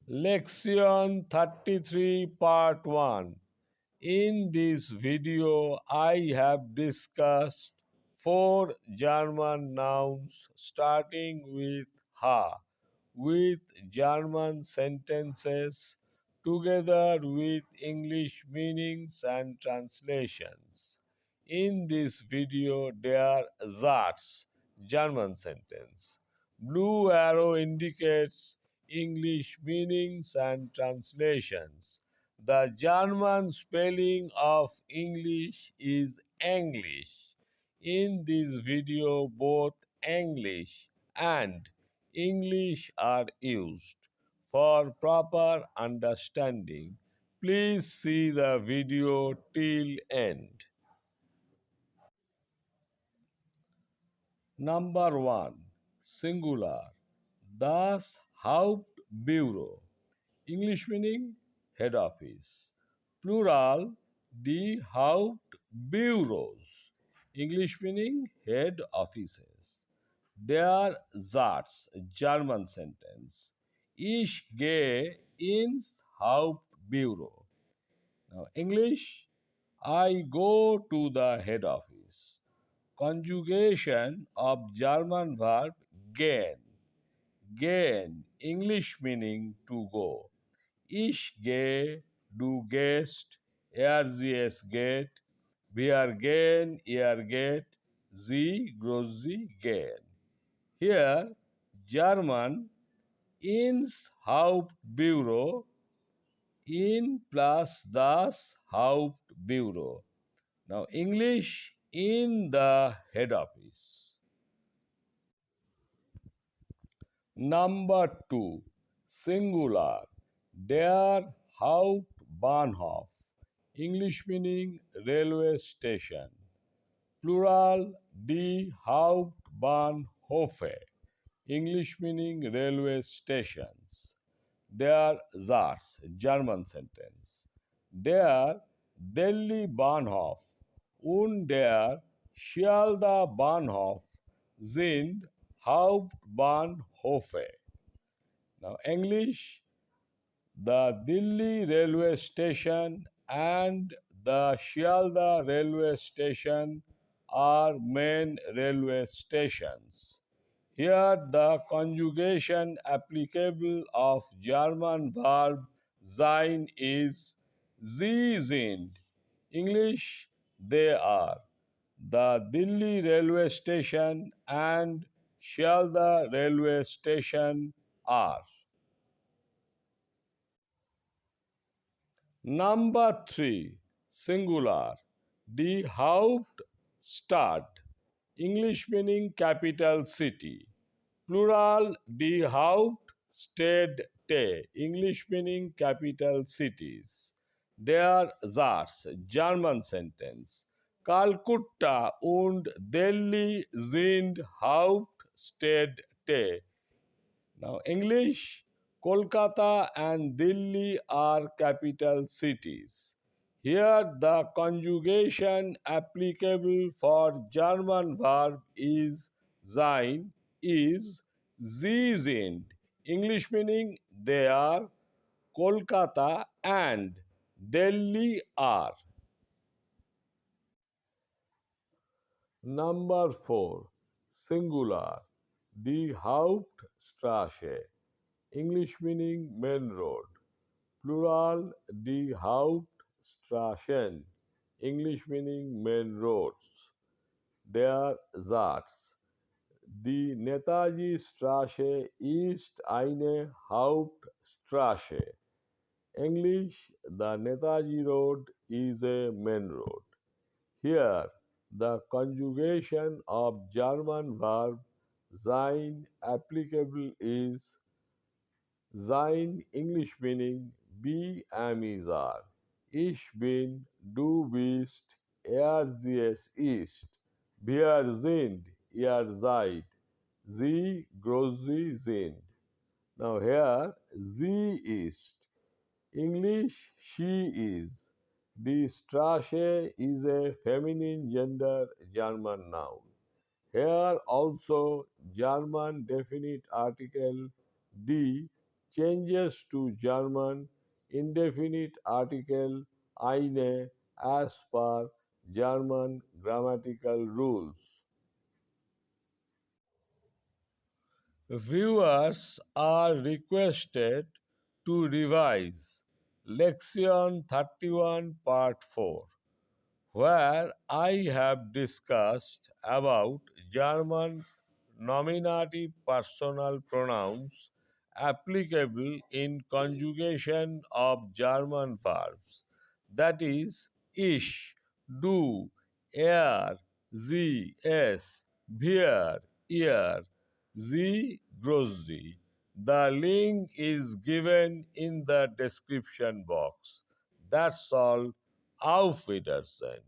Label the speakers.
Speaker 1: Lektion 33 Part 1. In this video, I have discussed four German nouns starting with ha, with German sentences together with English meanings and translations. In this video, there are Satz, German sentence. Blue arrow indicates English meanings and translations. The German spelling of English is English. In this video, both English and English are used. For proper understanding, please see the video till end. Number 1. Singular. Das Hauptbüro. English meaning head office. Plural, die Hauptbüros. English meaning head offices. Der Satz, German sentence. Ich gehe ins Hauptbüro. Now, English, I go to the head office. Conjugation of German verb gehen. Gehen, English meaning to go. Ich gehe, du gehst, sie geht, wir gehen, ihr geht, sie, sie gehen. Here, German, ins Hauptbüro, in plus das Hauptbüro. Now, English, in the head office. Number 2. Singular. Der Hauptbahnhof. English meaning railway station. Plural, die Hauptbahnhofe. English meaning railway stations. Der Satz, German sentence. Der Delhi Bahnhof und der Shialda Bahnhof sind Hauptbahnhofe. Now, English, the Delhi railway station and the Shialda railway station are main railway stations. Here, the conjugation applicable of German verb sein is sie sind. English, they are. The Delhi railway station and Shialda railway station are. Number 3. Singular. Die Hauptstadt. English meaning capital city. Plural, die Hauptstädte. English meaning capital cities. Der Satz, German sentence. Calcutta und Delhi sind Hauptstädte. Now, English, Kolkata and Delhi are capital cities. Here, the conjugation applicable for German verb is sein, is, sie sind. English meaning they are, Kolkata and Delhi are. Number 4. Singular. Die Hauptstraße. English meaning main road. Plural, die Hauptstraßen. English meaning main roads. Der Satz. Die Netaji-Straße ist eine Hauptstraße. English, the Netaji Road is a main road. Here, the conjugation of German verb sein applicable is sein, English meaning be, am, is, are. Ich bin, du bist, sie, es ist. Wir sind, ihr seid. Sie, sie sind. Now here, sie ist. English, she is. Die Straße is a feminine gender German noun. Here also German definite article die changes to German indefinite article eine as per German grammatical rules. Viewers are requested to revise Lektion 31 Part 4, where I have discussed about German nominative personal pronouns applicable in conjugation of German verbs, that is, ich, du, er, sie, es, wir, ihr, sie, Grossi. The link is given in the description box. That's all. Auf Wiedersehen.